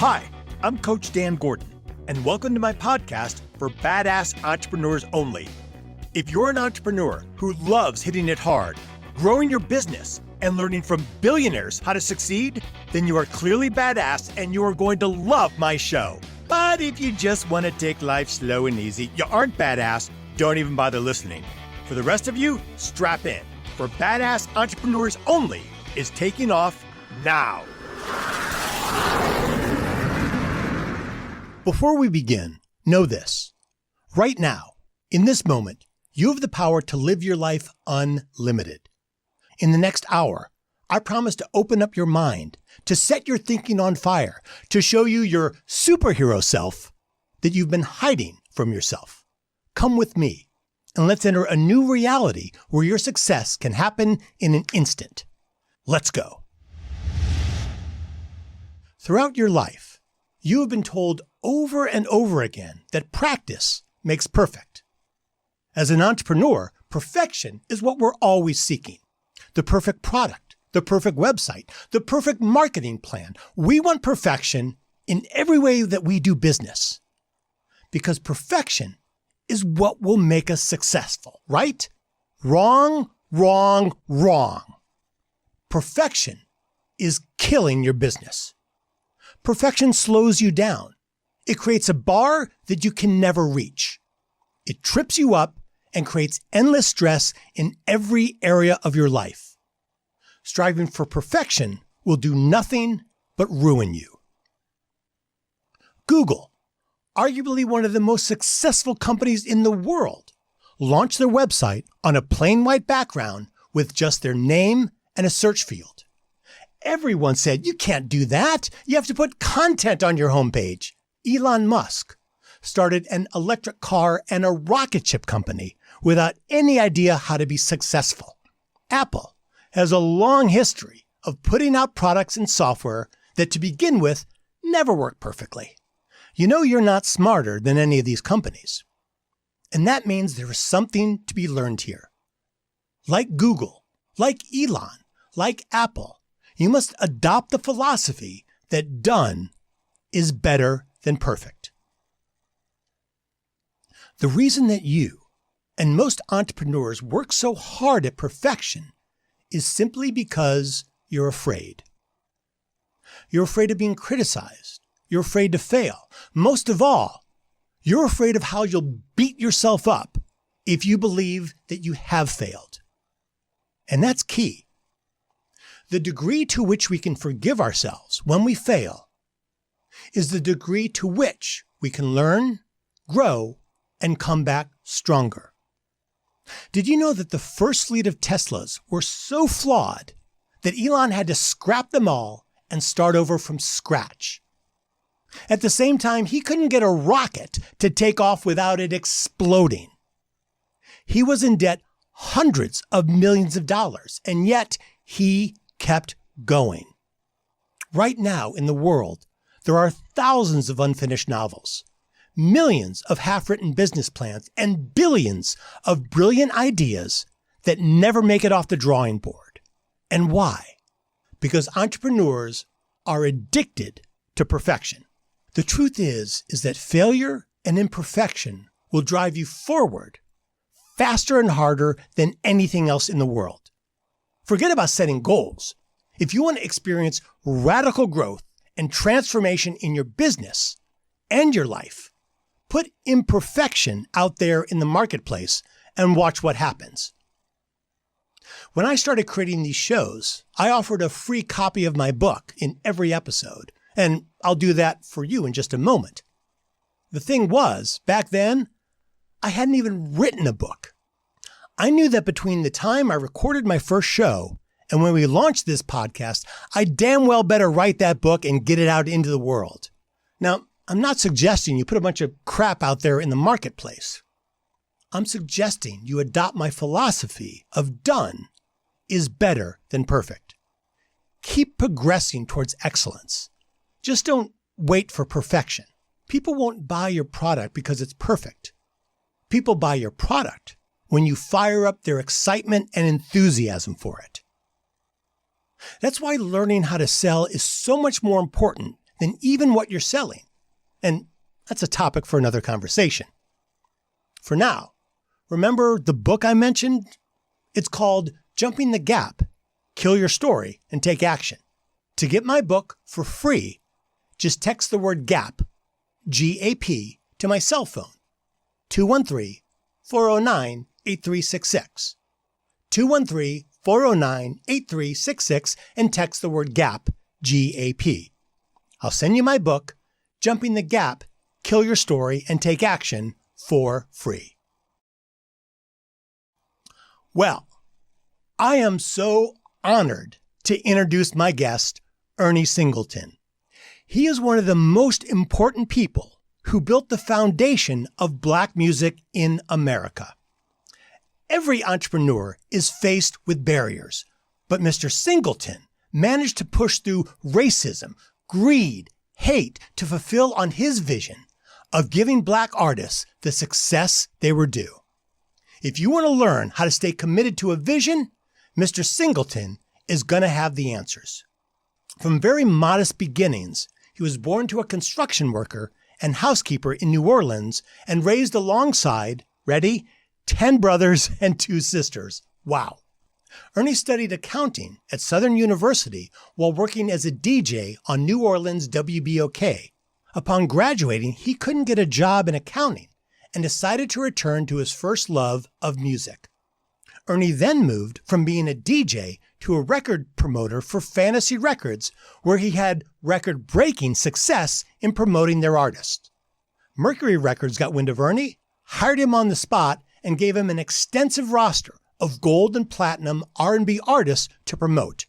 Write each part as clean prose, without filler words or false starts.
Hi, I'm Coach Dan Gordon, and welcome to my podcast for badass entrepreneurs only. If you're an entrepreneur who loves hitting it hard, growing your business, and learning from billionaires how to succeed, then you are clearly badass and you are going to love my show. But if you just want to take life slow and easy, you aren't badass, don't even bother listening. For the rest of you, strap in, for Badass Entrepreneurs Only is taking off now. Before we begin, know this. Right now, in this moment, you have the power to live your life unlimited. In the next hour, I promise to open up your mind, to set your thinking on fire, to show you your superhero self that you've been hiding from yourself. Come with me, and let's enter a new reality where your success can happen in an instant. Let's go. Throughout your life, you have been told over and over again that practice makes perfect. As an entrepreneur, perfection is what we're always seeking. The perfect product, the perfect website, the perfect marketing plan. We want perfection in every way that we do business. Because perfection is what will make us successful, right? Wrong, wrong, wrong. Perfection is killing your business. Perfection slows you down. It creates a bar that you can never reach. It trips you up and creates endless stress in every area of your life. Striving for perfection will do nothing but ruin you. Google, arguably one of the most successful companies in the world, launched their website on a plain white background with just their name and a search field. Everyone said, you can't do that. You have to put content on your homepage. Elon Musk started an electric car and a rocket ship company without any idea how to be successful. Apple has a long history of putting out products and software that to begin with never work perfectly. You know you're not smarter than any of these companies. And that means there is something to be learned here. Like Google, like Elon, like Apple, you must adopt the philosophy that done is better than perfect. The reason that you and most entrepreneurs work so hard at perfection is simply because you're afraid. You're afraid of being criticized. You're afraid to fail. Most of all, you're afraid of how you'll beat yourself up if you believe that you have failed. And that's key. The degree to which we can forgive ourselves when we fail is the degree to which we can learn, grow, and come back stronger. Did you know that the first fleet of Teslas were so flawed that Elon had to scrap them all and start over from scratch? At the same time, he couldn't get a rocket to take off without it exploding. He was in debt hundreds of millions of dollars, and yet he kept going. Right now in the world, there are thousands of unfinished novels, millions of half-written business plans, and billions of brilliant ideas that never make it off the drawing board. And why? Because entrepreneurs are addicted to perfection. The truth is that failure and imperfection will drive you forward faster and harder than anything else in the world. Forget about setting goals. If you want to experience radical growth and transformation in your business and your life, put imperfection out there in the marketplace and watch what happens. When I started creating these shows, I offered a free copy of my book in every episode, and I'll do that for you in just a moment. The thing was, back then, I hadn't even written a book. I knew that between the time I recorded my first show and when we launched this podcast, I damn well better write that book and get it out into the world. Now, I'm not suggesting you put a bunch of crap out there in the marketplace. I'm suggesting you adopt my philosophy of done is better than perfect. Keep progressing towards excellence. Just don't wait for perfection. People won't buy your product because it's perfect. People buy your product when you fire up their excitement and enthusiasm for it. That's why learning how to sell is so much more important than even what you're selling. And that's a topic for another conversation. For now, remember the book I mentioned? It's called Jumping the Gap, Kill Your Story and Take Action. To get my book for free, just text the word GAP, G-A-P, to my cell phone, 213-409-8366. 213-409-8366 and text the word GAP, G-A-P. I'll send you my book, Jumping the Gap, Kill Your Story and Take Action, for free. Well, I am so honored to introduce my guest, Ernie Singleton. He is one of the most important people who built the foundation of Black music in America. Every entrepreneur is faced with barriers, but Mr. Singleton managed to push through racism, greed, hate to fulfill on his vision of giving Black artists the success they were due. If you want to learn how to stay committed to a vision, Mr. Singleton is going to have the answers. From very modest beginnings, he was born to a construction worker and housekeeper in New Orleans and raised alongside, ready, 10 brothers and 2 sisters. Wow. Ernie studied accounting at Southern University while working as a DJ on New Orleans WBOK. Upon graduating, he couldn't get a job in accounting and decided to return to his first love of music. Ernie then moved from being a DJ to a record promoter for Fantasy Records, where he had record-breaking success in promoting their artists. Mercury Records got wind of Ernie, hired him on the spot, and gave him an extensive roster of gold and platinum R&B artists to promote.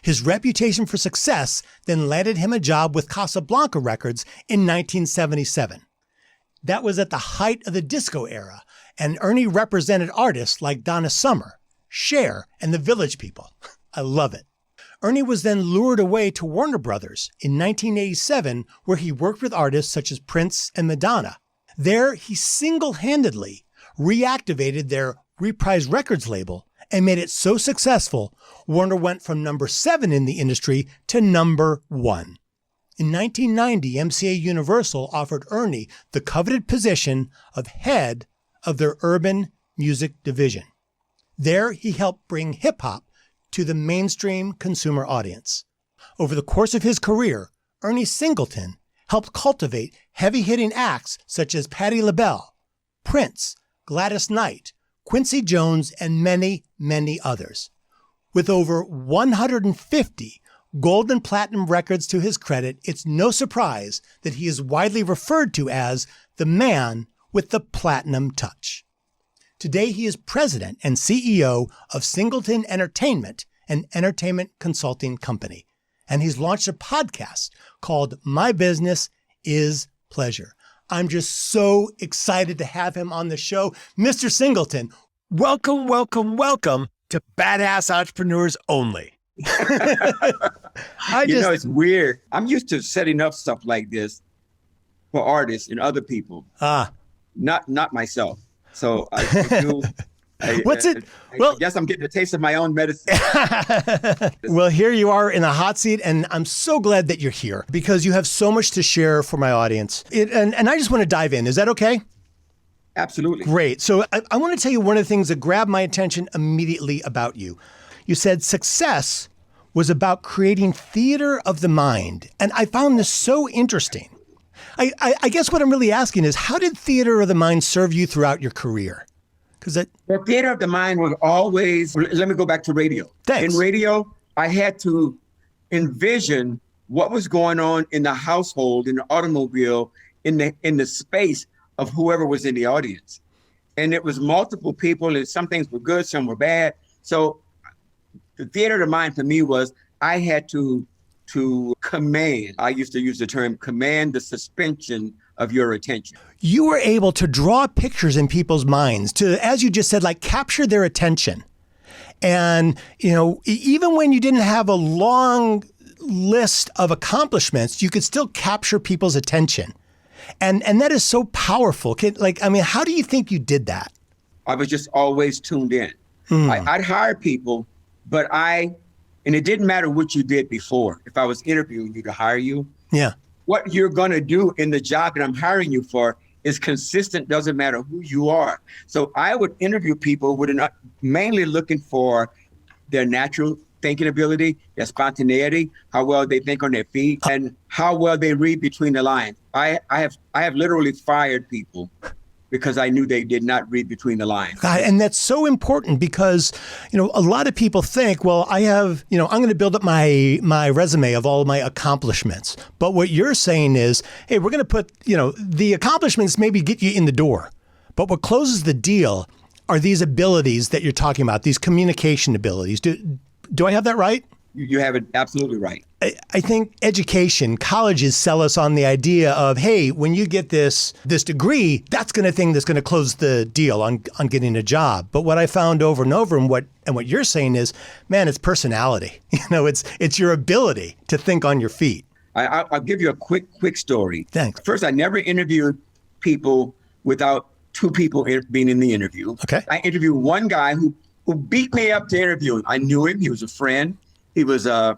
His reputation for success then landed him a job with Casablanca Records in 1977. That was at the height of the disco era, and Ernie represented artists like Donna Summer, Cher, and the Village People. I love it. Ernie was then lured away to Warner Brothers in 1987, where he worked with artists such as Prince and Madonna. There, he single-handedly reactivated their Reprise Records label and made it so successful, Warner went from number 7 in the industry to number 1. In 1990, MCA Universal offered Ernie the coveted position of head of their urban music division. There, he helped bring hip-hop to the mainstream consumer audience. Over the course of his career, Ernie Singleton helped cultivate heavy-hitting acts such as Patti LaBelle, Prince, Gladys Knight, Quincy Jones, and many, many others. With over 150 gold and platinum records to his credit, it's no surprise that he is widely referred to as the man with the platinum touch. Today, he is president and CEO of Singleton Entertainment, an entertainment consulting company. And he's launched a podcast called My Business is Pleasure. I'm just so excited to have him on the show. Mr. Singleton, welcome, welcome, welcome to Badass Entrepreneurs Only. It's weird. I'm used to setting up stuff like this for artists and other people. Not myself. So I guess I'm getting a taste of my own medicine. Well, here you are in the hot seat, and I'm so glad that you're here because you have so much to share for my audience. And I just want to dive in. Is that okay? Absolutely. Great. So I want to tell you one of the things that grabbed my attention immediately about you. You said success was about creating theater of the mind. And I found this so interesting. I guess what I'm really asking is, how did theater of the mind serve you throughout your career? The theater of the mind was always, let me go back to radio. Thanks. In radio, I had to envision what was going on in the household, in the automobile, in the space of whoever was in the audience. And it was multiple people, and some things were good, some were bad. So the theater of the mind for me was I had to command. I used to use the term command the suspension of your attention. You were able to draw pictures in people's minds to, as you just said, like capture their attention. And, even when you didn't have a long list of accomplishments, you could still capture people's attention. And that is so powerful. How do you think you did that? I was just always tuned in. I'd hire people, but I And it didn't matter what you did before. If I was interviewing you to hire you, Yeah. what you're going to do in the job that I'm hiring you for is consistent, doesn't matter who you are. So I would interview people with mainly looking for their natural thinking ability, their spontaneity, how well they think on their feet, and how well they read between the lines. I have literally fired people because I knew they did not read between the lines. God, and that's so important because, a lot of people think, well, I have, I'm going to build up my resume of all my accomplishments. But what you're saying is, hey, we're going to put, the accomplishments maybe get you in the door. But what closes the deal are these abilities that you're talking about, these communication abilities. Do I have that right? You have it absolutely right. I think education, colleges sell us on the idea of, hey, when you get this degree, that's going to close the deal on getting a job. But what I found over and over, and what you're saying is, man, it's personality. It's your ability to think on your feet. I'll give you a quick story. Thanks. First, I never interviewed people without two people being in the interview. Okay. I interviewed one guy who beat me up to interview him. I knew him. He was a friend. He was a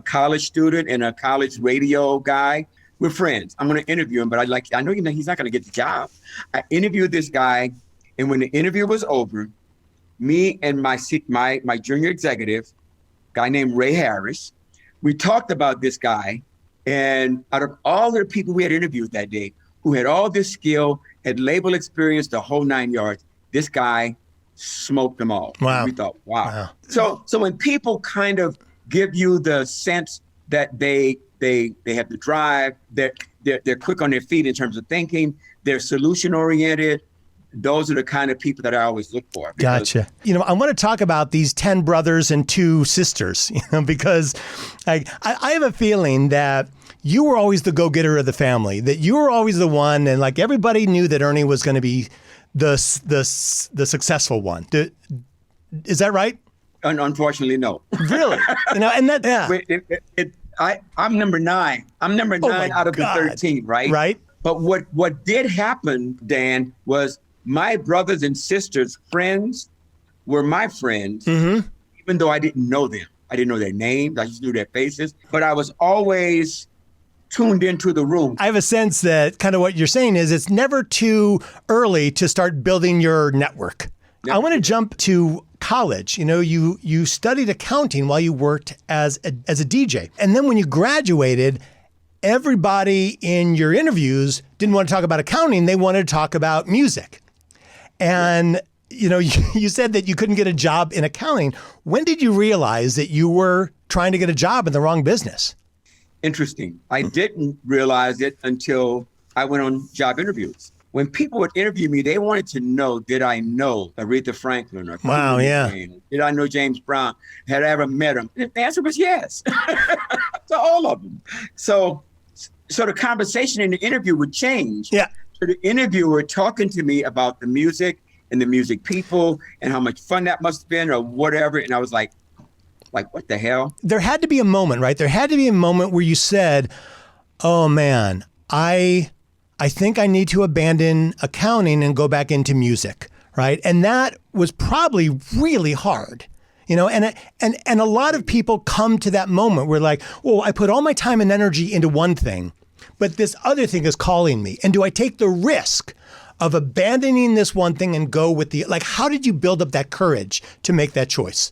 college student and a college radio guy. We're friends. I'm going to interview him, but I know he's not going to get the job. I interviewed this guy, and when the interview was over, me and my junior executive, guy named Ray Harris, we talked about this guy. And out of all the people we had interviewed that day, who had all this skill, had label experience, the whole 9 yards, this guy smoked them all. Wow. We thought, wow. So when people kind of give you the sense that they have the drive, they're quick on their feet in terms of thinking, they're solution oriented, those are the kind of people that I always look for. Gotcha. I want to talk about these 10 brothers and 2 sisters, because I have a feeling that you were always the go-getter of the family, that you were always the one, and like everybody knew that Ernie was going to be the successful one. Is that right? Unfortunately, no. Really? And that, yeah. I'm number 9. I'm number 9 out of the 13, right? Right. But what did happen, Dan, was my brothers and sisters' friends were my friends, even though I didn't know them. I didn't know their names. I just knew their faces. But I was always tuned into the room. I have a sense that kind of what you're saying is it's never too early to start building your network. Yep. I want to jump to college. You studied accounting while you worked as a DJ. And then when you graduated, everybody in your interviews didn't want to talk about accounting. They wanted to talk about music. And, you said that you couldn't get a job in accounting. When did you realize that you were trying to get a job in the wrong business? Interesting. I didn't realize it until I went on job interviews. When people would interview me, they wanted to know, did I know Aretha Franklin? Or wow, yeah. Did I know James Brown? Had I ever met him? The answer was yes. To all of them. So the conversation in the interview would change. Yeah. So the interviewer talking to me about the music and the music people and how much fun that must have been or whatever. And I was like, what the hell? There had to be a moment, right? There had to be a moment where you said, oh man, I think I need to abandon accounting and go back into music, right? And that was probably really hard. And a lot of people come to that moment where like, well, I put all my time and energy into one thing, but this other thing is calling me. And do I take the risk of abandoning this one thing and go with how did you build up that courage to make that choice?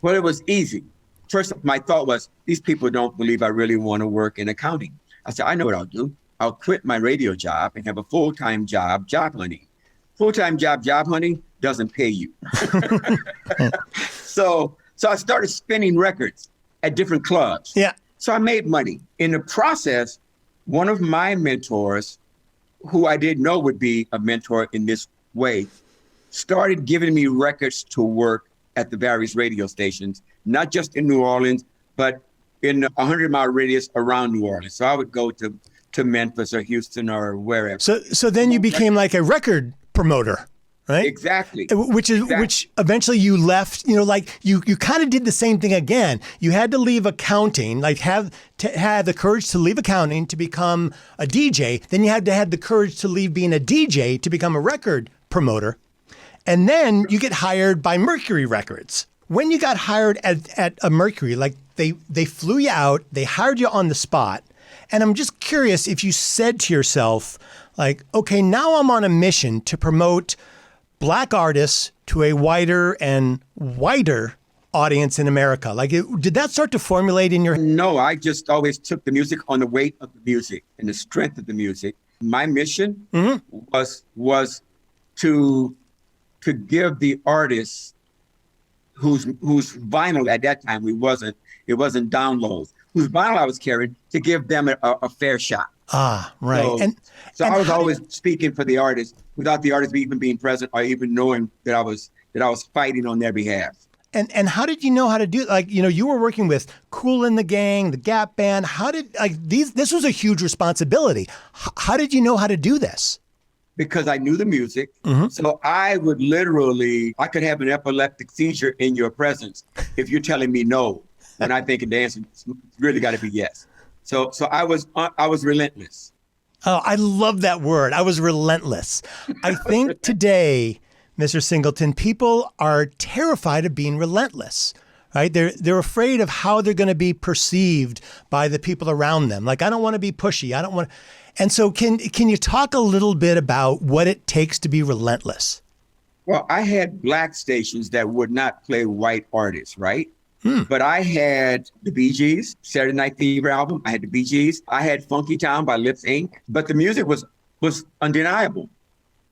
Well, it was easy. First, my thought was, these people don't believe I really want to work in accounting. I said, I know what I'll do. I'll quit my radio job and have a full-time job hunting. Full-time job hunting doesn't pay you. So I started spinning records at different clubs. Yeah. So I made money. In the process, one of my mentors, who I didn't know would be a mentor in this way, started giving me records to work at the various radio stations, not just in New Orleans, but in a 100-mile radius around New Orleans. So I would go to Memphis or Houston or wherever. So then you became like a record promoter, right? Exactly. Which eventually you left, you kind of did the same thing again. You had to leave accounting, have the courage to leave accounting to become a DJ. Then you had to have the courage to leave being a DJ to become a record promoter. And then you get hired by Mercury Records, when you got hired at a Mercury, like they flew you out, they hired you on the spot. And I'm just curious if you said to yourself, like, okay, now I'm on a mission to promote Black artists to a wider and wider audience in America. Like, did that start to formulate in your head? No, I just always took the music on the weight of the music and the strength of the music. My mission was to give the artists whose vinyl at that time it wasn't downloads, whose vinyl I was carrying, to give them a fair shot. Ah, right. So I was always speaking for the artists without the artists even being present or even knowing that I was fighting on their behalf. And how did you know how to do it? Like, you were working with Kool and the Gang, the Gap Band. This was a huge responsibility. How did you know how to do this? Because I knew the music. So I would I could have an epileptic seizure in your presence if you're telling me no, when I think the answer really got to be yes. So I was relentless. Oh, I love that word. I was relentless. I think today, Mr. Singleton, people are terrified of being relentless, right? They're afraid of how they're going to be perceived by the people around them. Like, I don't want to be pushy. I don't want. And so can you talk a little bit about what it takes to be relentless? Well, I had Black stations that would not play white artists, right? But I had the Bee Gees, Saturday Night Fever album. I had the Bee Gees. I had Funky Town by Lips Inc. But the music was undeniable.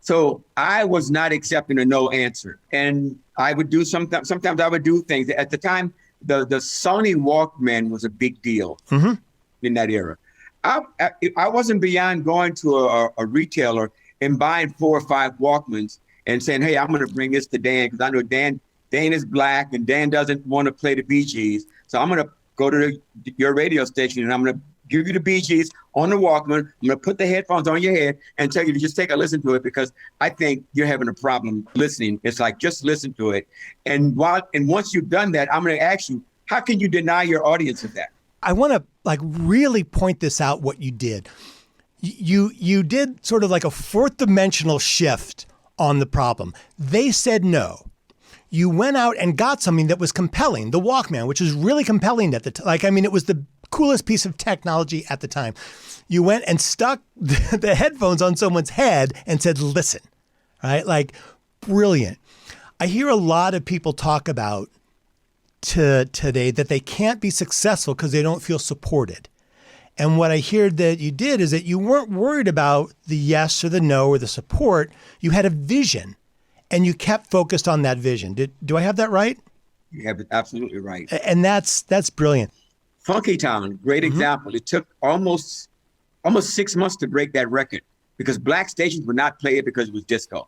So I was not accepting a no answer. And I would do sometimes I would do things. At the time, the Sony Walkman was a big deal in that era. I wasn't beyond going to a retailer and buying 4 or 5 Walkmans and saying, hey, I'm going to bring this to Dan because I know Dan is Black and Dan doesn't want to play the Bee Gees. So I'm going to go to your radio station and I'm going to give you the Bee Gees on the Walkman. I'm going to put the headphones on your head and tell you to just take a listen to it because I think you're having a problem listening. It's like, just listen to it. And once you've done that, I'm going to ask you, how can you deny your audience of that? I want to really point this out, what you did. You did sort of like a fourth dimensional shift on the problem. They said no. You went out and got something that was compelling, the Walkman, which was really compelling at the time. It was the coolest piece of technology at the time. You went and stuck the headphones on someone's head and said, listen, right? Like, brilliant. I hear a lot of people talk about today that they can't be successful because they don't feel supported. And what I hear that you did is that you weren't worried about the yes or the no or the support. You had a vision and you kept focused on that vision. Do I have that right? You have it absolutely right. And that's brilliant. Funky Town, great example. It took almost 6 months to break that record because Black stations would not play it because it was disco.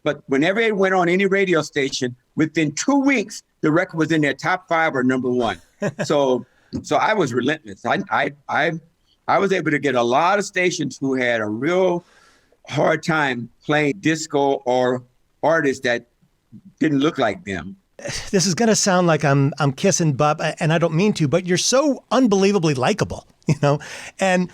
But whenever it went on any radio station, within 2 weeks, the record was in their top 5 or number 1. So I was relentless. I was able to get a lot of stations who had a real hard time playing disco or artists that didn't look like them. This is going to sound like I'm kissing butt, and I don't mean to, but you're so unbelievably likable, and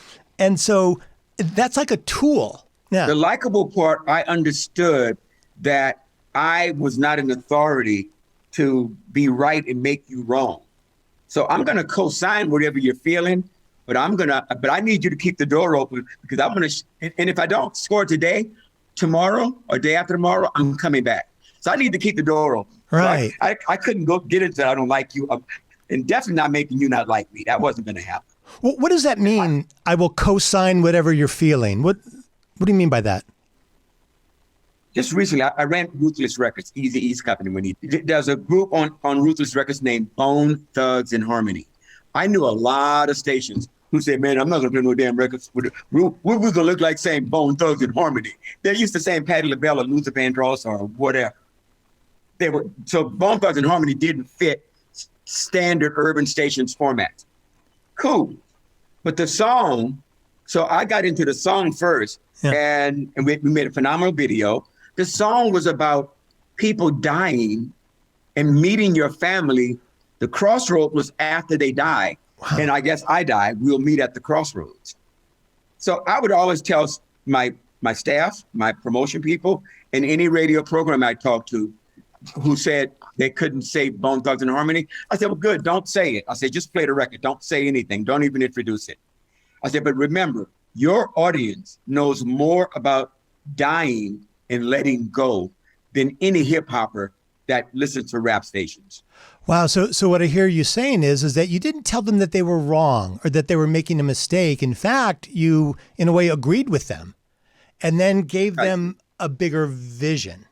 so that's like a tool. Yeah. The likable part, I understood that I was not an authority to be right and make you wrong. So I'm going to co-sign whatever you're feeling, but I need you to keep the door open because I'm going to, and if I don't score today, tomorrow or day after tomorrow, I'm coming back. So I need to keep the door open. Right. So I couldn't go get into I don't like you and definitely not making you not like me. That wasn't going to happen. Well, what does that mean? I will co-sign whatever you're feeling. What do you mean by that? Just recently, I ran Ruthless Records, Eazy-E's company. There's a group on Ruthless Records named Bone Thugs and Harmony. I knew a lot of stations who said, man, I'm not going to play no damn records. What we going to look like saying Bone Thugs and Harmony? They're used to saying Patti LaBelle or Luther Vandross or whatever. So Bone Thugs and Harmony didn't fit standard urban stations formats. Cool. But the song, so I got into the song first, and we made a phenomenal video. The song was about people dying and meeting your family. The crossroad was after they die. Wow. And I guess I die, we'll meet at the crossroads. So I would always tell my staff, my promotion people, and any radio program I talked to, who said they couldn't say Bone Thugs and Harmony. I said, well, good, don't say it. I said, just play the record. Don't say anything. Don't even introduce it. I said, but remember, your audience knows more about dying and letting go than any hip hopper that listens to rap stations. Wow. So what I hear you saying is that you didn't tell them that they were wrong or that they were making a mistake. In fact, you, in a way, agreed with them and then gave them a bigger vision.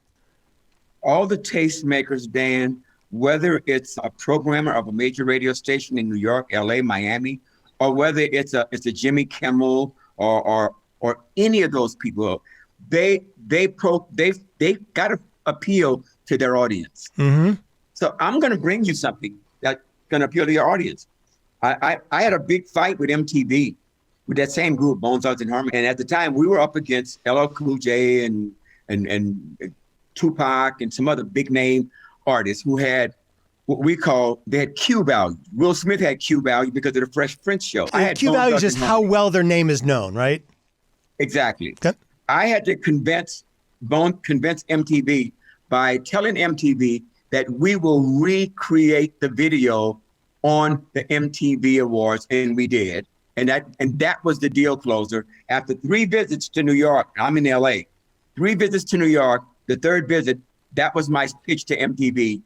All the tastemakers, Dan, whether it's a programmer of a major radio station in New York, LA, Miami, or whether it's a Jimmy Kimmel or any of those people, they got to appeal to their audience. Mm-hmm. So I'm going to bring you something that's going to appeal to your audience. I had a big fight with MTV with that same group, Bone Thugs and Harmony, and at the time we were up against LL Cool J and Tupac and some other big name artists who had what they had Q value. Will Smith had Q value because of the Fresh Prince show. Q value is just how well their name is known, right? Exactly. Okay. I had to convince MTV by telling MTV that we will recreate the video on the MTV Awards, and we did. And that was the deal closer. After 3 visits to New York, I'm in LA, 3 visits to New York, the 3rd visit, that was my pitch to MTV.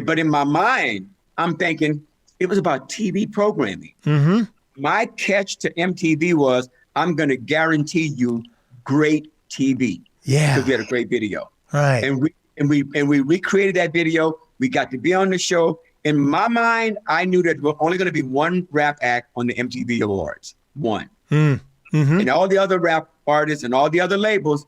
But in my mind, I'm thinking it was about TV programming. Mm-hmm. My catch to MTV was, I'm going to guarantee you great TV. Yeah. Because we had a great video. Right. And we recreated that video. We got to be on the show. In my mind, I knew that there was only going to be one rap act on the MTV Awards. One. Mm-hmm. And all the other rap artists and all the other labels,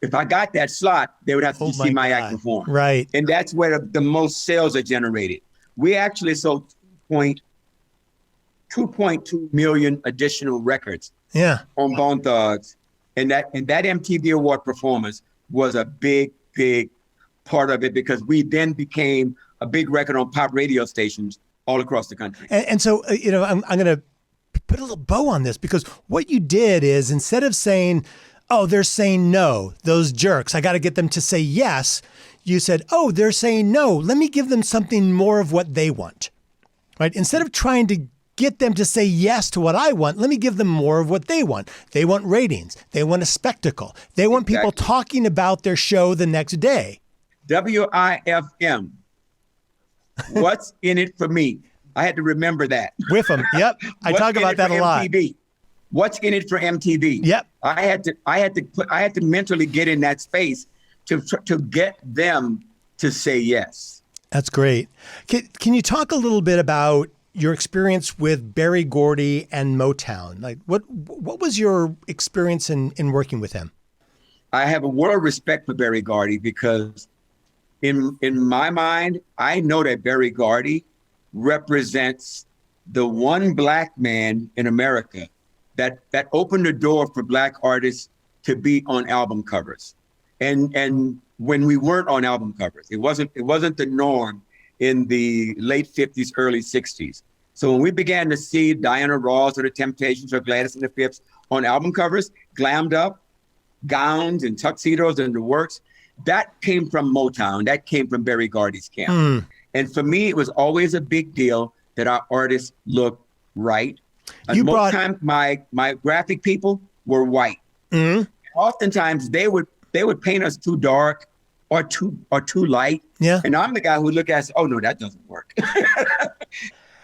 if I got that slot, they would have to see my act perform. Right. And that's where the most sales are generated. We actually sold 2.2 million additional records on Bone Thugs. And that MTV Award performance was a big, big part of it because we then became a big record on pop radio stations all across the country. And so, I'm going to put a little bow on this because what you did is instead of saying, oh, they're saying no, those jerks, I got to get them to say yes, you said, oh, they're saying no, let me give them something more of what they want, right? Instead of trying to get them to say yes to what I want, let me give them more of what they want. They want ratings. They want a spectacle. They want people talking about their show the next day. WIFM. What's in it for me? I had to remember that. With them. Yep. I talk about that a lot. MTV? What's in it for MTV? Yep. I had to mentally get in that space to get them to say yes. That's great. Can you talk a little bit about your experience with Berry Gordy and Motown? Like what was your experience in working with him? I have a world of respect for Berry Gordy because in my mind, I know that Berry Gordy represents the one black man in America that opened the door for black artists to be on album covers. And when we weren't on album covers, it wasn't the norm in the late 50s, early 60s. So when we began to see Diana Ross or the Temptations or Gladys and the Fifths on album covers, glammed up, gowns and tuxedos and the works, that came from Motown. That came from Berry Gordy's camp. And for me, it was always a big deal that our artists looked right. Most times, my graphic people were white. Mm-hmm. Oftentimes, they would paint us too dark or too light. Yeah. And I'm the guy who look at us, oh no, that doesn't work.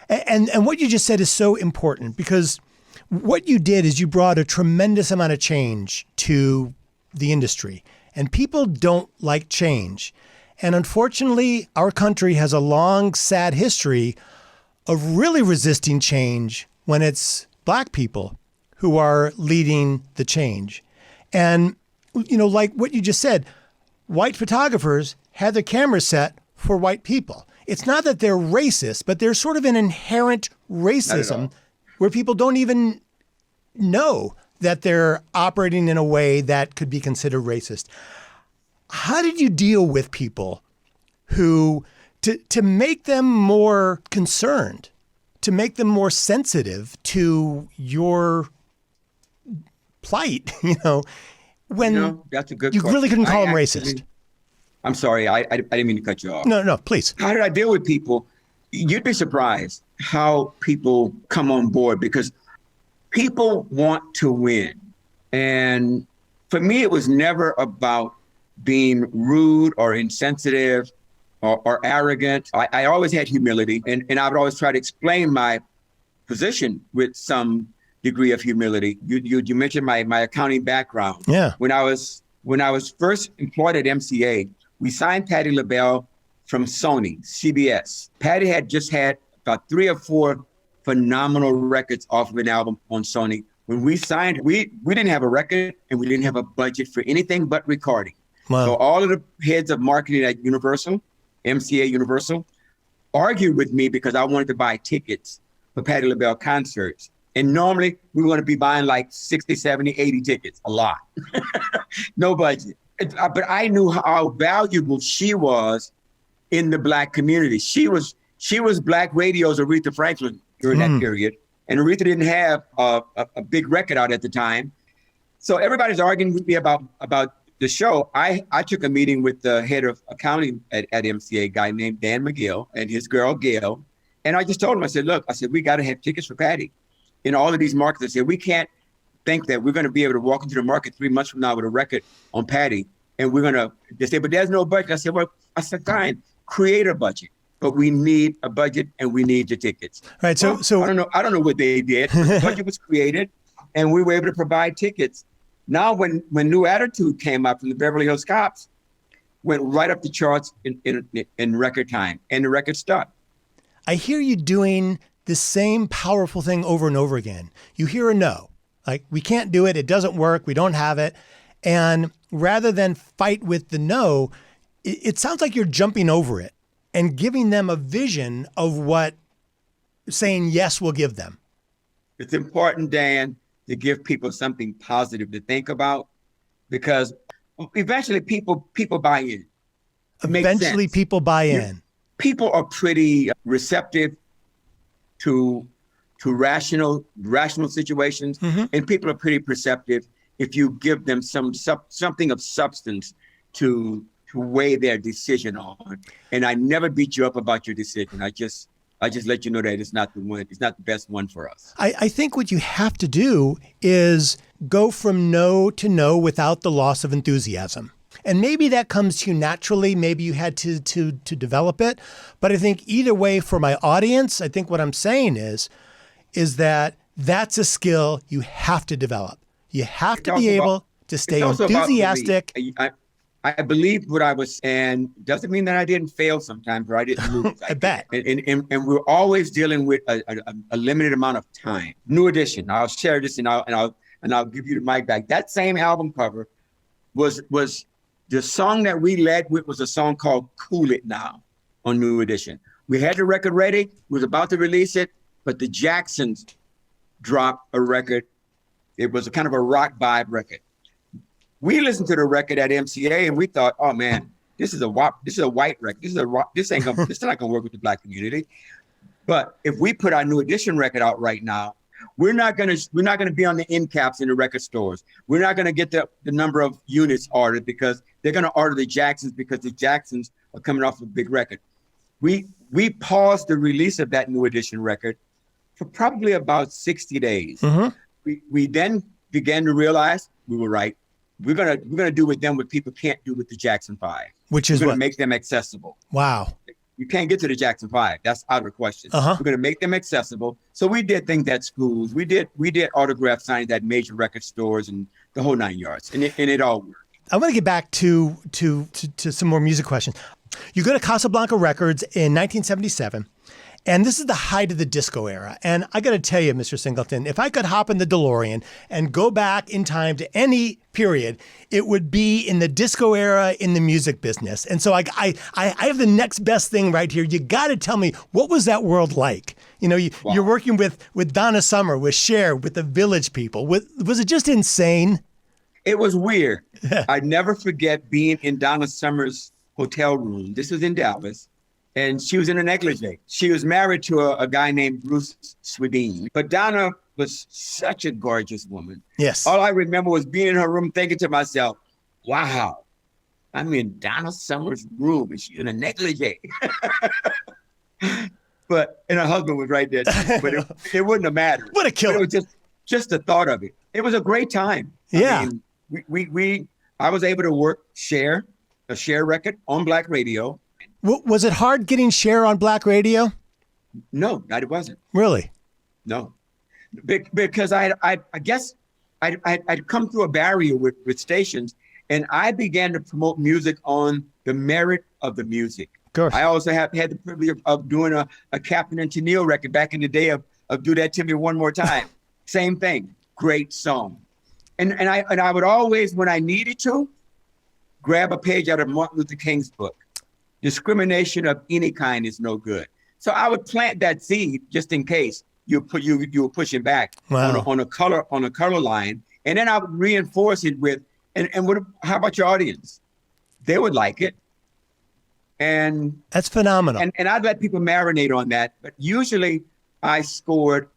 And what you just said is so important because what you did is you brought a tremendous amount of change to the industry. And people don't like change. And unfortunately, our country has a long, sad history of really resisting change when it's black people who are leading the change. And, like what you just said, white photographers had their cameras set for white people. It's not that they're racist, but there's sort of an inherent racism where people don't even know that they're operating in a way that could be considered racist. How did you deal with people who, to make them more concerned, to make them more sensitive to your plight, when that's a good you question. really couldn't call them racist? I'm sorry, I didn't mean to cut you off. No, please. How did I deal with people? You'd be surprised how people come on board because people want to win. And for me, it was never about being rude or insensitive or arrogant. I always had humility, and I would always try to explain my position with some degree of humility. You mentioned my accounting background. Yeah. When I was first employed at MCA, we signed Patti LaBelle from Sony, CBS. Patti had just had about 3 or 4 phenomenal records off of an album on Sony. When we signed, we didn't have a record and we didn't have a budget for anything but recording. Wow. So all of the heads of marketing at Universal, MCA Universal, argued with me because I wanted to buy tickets for Patti LaBelle concerts. And normally we were going to be buying like 60, 70, 80 tickets, a lot. No budget. But I knew how valuable she was in the Black community. She was Black radio's Aretha Franklin during that period. And Aretha didn't have a big record out at the time. So everybody's arguing with me about the show. I took a meeting with the head of accounting at MCA, a guy named Dan McGill, and his girl, Gail. And I just told him, I said, look, we got to have tickets for Patti. In all of these markets, I said, we can't think that we're going to be able to walk into the market 3 months from now with a record on Patti. And we're going to, they say, but there's no budget. I said, fine, create a budget. But we need a budget and we need the tickets. Right. So I don't know what they did. The budget was created and we were able to provide tickets. Now, when New Attitude came up from the Beverly Hills Cops, went right up the charts in record time, and the record stuck. I hear you doing the same powerful thing over and over again. You hear a no, like we can't do it. It doesn't work. We don't have it. And rather than fight with the no, it sounds like you're jumping over it and giving them a vision of what saying yes will give them. It's important, Dan, to give people something positive to think about because eventually people buy in. Eventually people buy in. People are pretty receptive to rational situations, and people are pretty perceptive if you give them something of substance to weigh their decision on. And I never beat you up about your decision. I just let you know that it's not the one. It's not the best one for us. I think what you have to do is go from no to no without the loss of enthusiasm. And maybe that comes to you naturally. Maybe you had to develop it. But I think either way for my audience, I think what I'm saying is that that's a skill you have to develop. You have to be able to stay enthusiastic. I believed what I was, and doesn't mean that I didn't fail sometimes or I didn't lose. I bet. And we're always dealing with a limited amount of time. New Edition. I'll share this and I'll give you the mic back. That same album cover was the song that we led with was a song called Cool It Now on New Edition. We had the record ready, we was about to release it, but the Jacksons dropped a record. It was a kind of a rock vibe record. We listened to the record at MCA and we thought, oh man, this is a white record. This is not gonna work with the Black community. But if we put our New Edition record out right now, we're not gonna be on the end caps in the record stores. We're not gonna get the number of units ordered because they're gonna order the Jacksons because the Jacksons are coming off a big record. We paused the release of that New Edition record for probably about 60 days. We then began to realize we were right. We're gonna do with them what people can't do with the Jackson 5. Which is we're gonna make them accessible. Wow. You can't get to the Jackson 5. That's out of the question. We're going to make them accessible. So we did things at schools. We did autograph signings at major record stores and the whole 9 yards. And it all worked. I want to get back to some more music questions. You go to Casablanca Records in 1977, and this is the height of the disco era. And I got to tell you, Mr. Singleton, if I could hop in the DeLorean and go back in time to any period, it would be in the disco era in the music business. And so I have the next best thing right here. You got to tell me, what was that world like? You know, you're working with Donna Summer, with Cher, with the Village People. Was it just insane? It was weird. I never forget being in Donna Summer's hotel room. This was in Dallas. And she was in a negligee. She was married to a guy named Bruce Swedien. But Donna was such a gorgeous woman. Yes. All I remember was being in her room thinking to myself, wow, I'm in Donna Summer's room and she's in a negligee. And her husband was right there too, but it wouldn't have mattered. What a killer. But it was just the thought of it. It was a great time. Yeah. I mean, I was able to share a share record on Black radio. Was it hard getting share on Black radio? No, it wasn't. Really? No, because I guess I'd come through a barrier with stations, and I began to promote music on the merit of the music. Of course. I also had the privilege of doing a Captain and Tennille record back in the day of Do That to Me One More Time. Same thing. Great song. And I would always, when I needed to, grab a page out of Martin Luther King's book. Discrimination of any kind is no good. So I would plant that seed just in case you were pushing back. Wow. on a color line, and then I would reinforce it with how about your audience? They would like it. And that's phenomenal. And I'd let people marinate on that. But usually I scored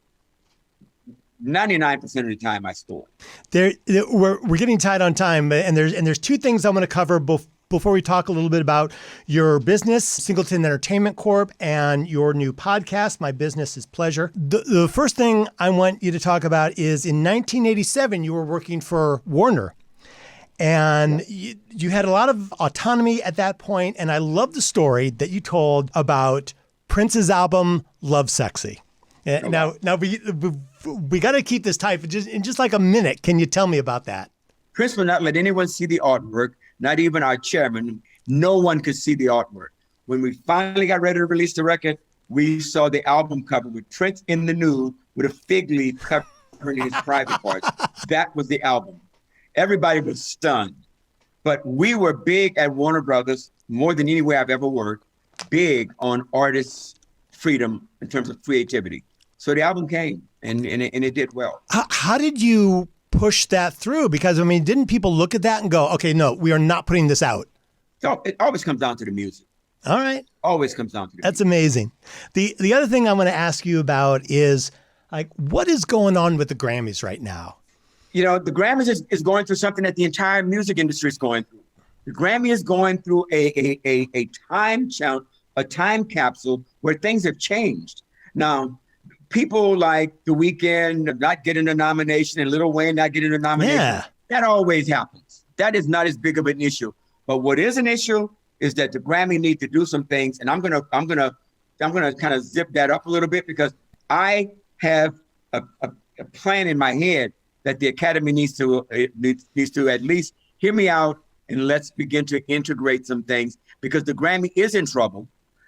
99% of the time I scored. We're getting tight on time, and there's two things I want to cover before we talk a little bit about your business, Singleton Entertainment Corp, and your new podcast, My Business is Pleasure. The first thing I want you to talk about is in 1987, you were working for Warner. And you had a lot of autonomy at that point. And I love the story that you told about Prince's album, Love Sexy. Now we got to keep this tight. In just like a minute, can you tell me about that? Prince would not let anyone see the artwork, not even our chairman. No one could see the artwork. When we finally got ready to release the record, we saw the album cover with Prince in the nude with a fig leaf covering his private parts. That was the album. Everybody was stunned. But we were big at Warner Brothers, more than anywhere I've ever worked, big on artists' freedom in terms of creativity. So the album came, and it did well. How did you push that through? Because, I mean, didn't people look at that and go, okay, no, we are not putting this out? So it always comes down to the music. All right. Always comes down to the That's music. amazing. The other thing I'm going to ask you about is, like, what is going on with the Grammys right now? You know, the Grammys is going through something that the entire music industry is going through. The Grammy is going through a time capsule where things have changed. Now, people like The Weeknd not getting a nomination and Lil Wayne not getting a nomination. Yeah. That always happens. That is not as big of an issue. But what is an issue is that the Grammy needs to do some things, and I'm gonna kind of zip that up a little bit, because I have a plan in my head that the Academy needs to at least hear me out, and let's begin to integrate some things, because the Grammy is in trouble,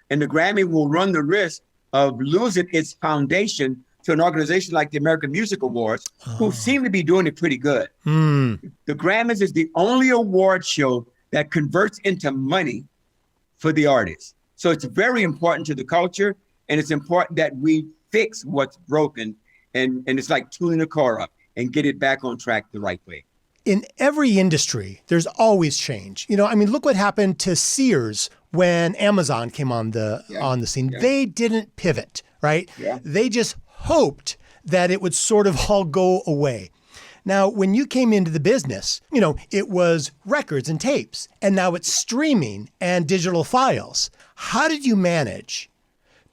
and the Grammy will run the risk of losing its foundation to an organization like the American Music Awards, who seem to be doing it pretty good. The Grammys is the only award show that converts into money for the artists. So it's very important to the culture, and it's important that we fix what's broken, and it's like tuning a car up and get it back on track the right way. In every industry, there's always change. You know, I mean, look what happened to Sears when Amazon came on the scene. Yeah. They didn't pivot, right? Yeah. They just hoped that it would sort of all go away. Now, when you came into the business, you know, it was records and tapes, and now it's streaming and digital files. How did you manage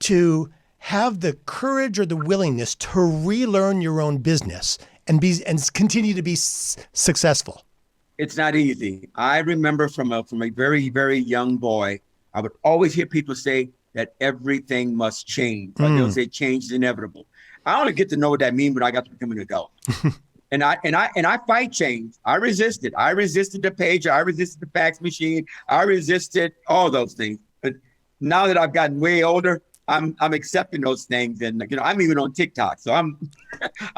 to have the courage or the willingness to relearn your own business and continue to be successful? It's not easy. I remember from a very, very young boy, I would always hear people say that everything must change. Like they'll say change is inevitable. I only get to know what that means when I got to become an adult. And I fight change. I resist it. I resisted the pager. I resisted the fax machine. I resisted all those things. But now that I've gotten way older, I'm accepting those things, and you know, I'm even on TikTok, so I'm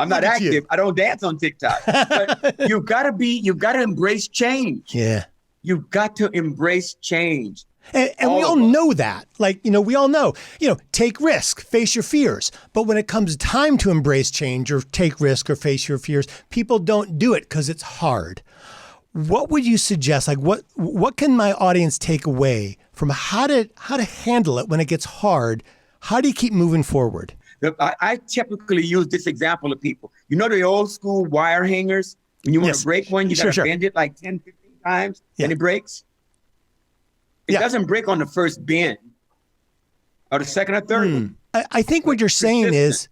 not active. I don't dance on TikTok. But you've got to embrace change. Yeah, you've got to embrace change. And we all know that. Like, you know, we all know, you know, take risk, face your fears. But when it comes time to embrace change or take risk or face your fears, people don't do it because it's hard. What would you suggest? Like, what can my audience take away from how to handle it when it gets hard? How do you keep moving forward? I typically use this example of people. You know the old school wire hangers? When you want to break one, you got to bend it like 10, 15 times and it breaks. It doesn't break on the first bend or the second or third one. I think what you're saying is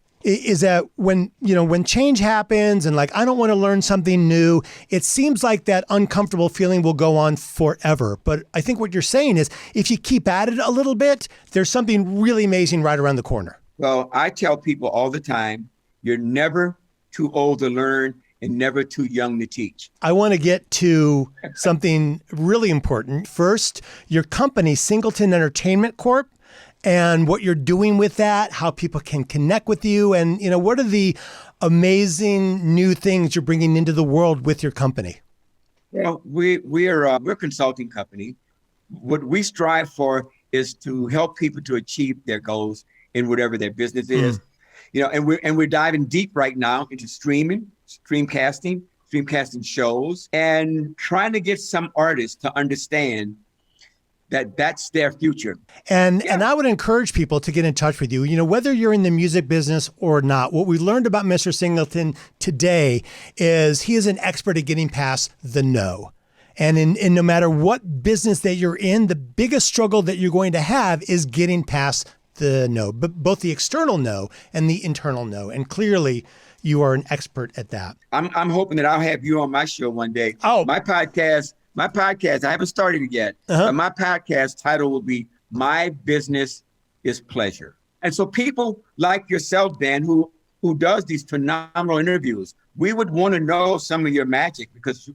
that when change happens and like, I don't want to learn something new, it seems like that uncomfortable feeling will go on forever. But I think what you're saying is if you keep at it a little bit, there's something really amazing right around the corner. Well, I tell people all the time, you're never too old to learn and never too young to teach. I want to get to something really important. First, your company, Singleton Entertainment Corp., and what you're doing with that, how people can connect with you, and what are the amazing new things you're bringing into the world with your company? Well, we're a consulting company. What we strive for is to help people to achieve their goals in whatever their business is. And we're diving deep right now into streamcasting shows, and trying to get some artists to understand that that's their future. And I would encourage people to get in touch with you. Whether you're in the music business or not, what we learned about Mr. Singleton today is he is an expert at getting past the no. And in no matter what business that you're in, the biggest struggle that you're going to have is getting past the no, but both the external no and the internal no. And clearly you are an expert at that. I'm hoping that I'll have you on my show one day. Oh, my podcast, I haven't started it yet, but my podcast title will be My Business is Pleasure. And so people like yourself, Dan, who does these phenomenal interviews, we would want to know some of your magic, because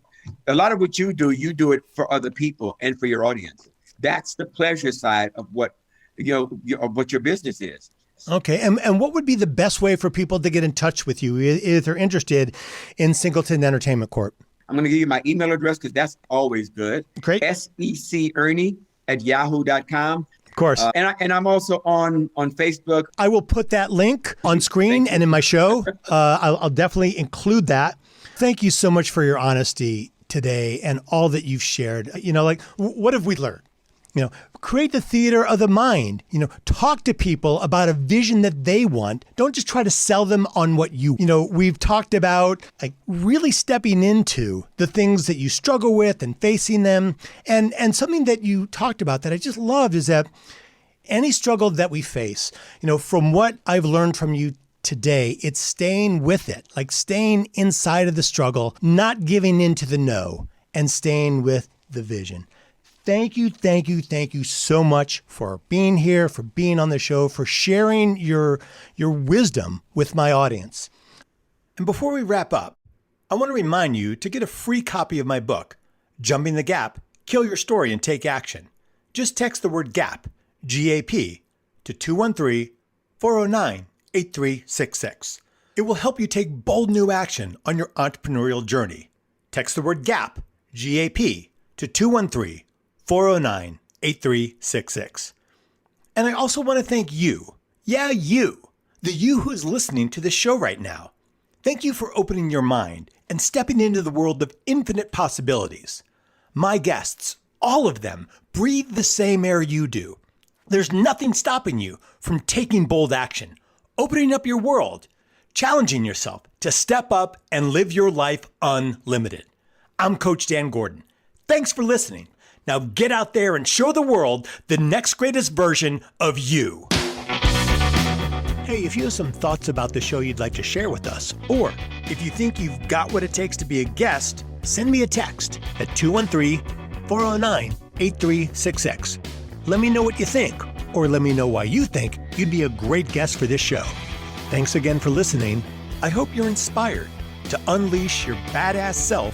a lot of what you do it for other people and for your audience. That's the pleasure side of what what your business is. Okay. And what would be the best way for people to get in touch with you if they're interested in Singleton Entertainment Corp? I'm going to give you my email address because that's always good. Great. SECErnie@yahoo.com. Of course. And I'm also on Facebook. I will put that link on screen and in my show. I'll definitely include that. Thank you so much for your honesty today and all that you've shared. What have we learned? Create the theater of the mind. Talk to people about a vision that they want. Don't just try to sell them on what we've talked about, like really stepping into the things that you struggle with and facing them. And something that you talked about that I just loved is that any struggle that we face, from what I've learned from you today, it's staying with it, like staying inside of the struggle, not giving in to the no, and staying with the vision. Thank you so much for being here, for being on the show, for sharing your wisdom with my audience. And before we wrap up, I want to remind you to get a free copy of my book, Jumping the Gap, Kill Your Story and Take Action. Just text the word GAP, G-A-P, to 213-409-8366. It will help you take bold new action on your entrepreneurial journey. Text the word GAP, G-A-P, to 213-409-8366. And I also want to thank you. Yeah, you. The you who is listening to this show right now. Thank you for opening your mind and stepping into the world of infinite possibilities. My guests, all of them, breathe the same air you do. There's nothing stopping you from taking bold action, opening up your world, challenging yourself to step up and live your life unlimited. I'm Coach Dan Gordon. Thanks for listening. Now get out there and show the world the next greatest version of you. Hey, if you have some thoughts about the show you'd like to share with us, or if you think you've got what it takes to be a guest, send me a text at 213-409-8366. Let me know what you think, or let me know why you think you'd be a great guest for this show. Thanks again for listening. I hope you're inspired to unleash your badass self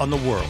on the world.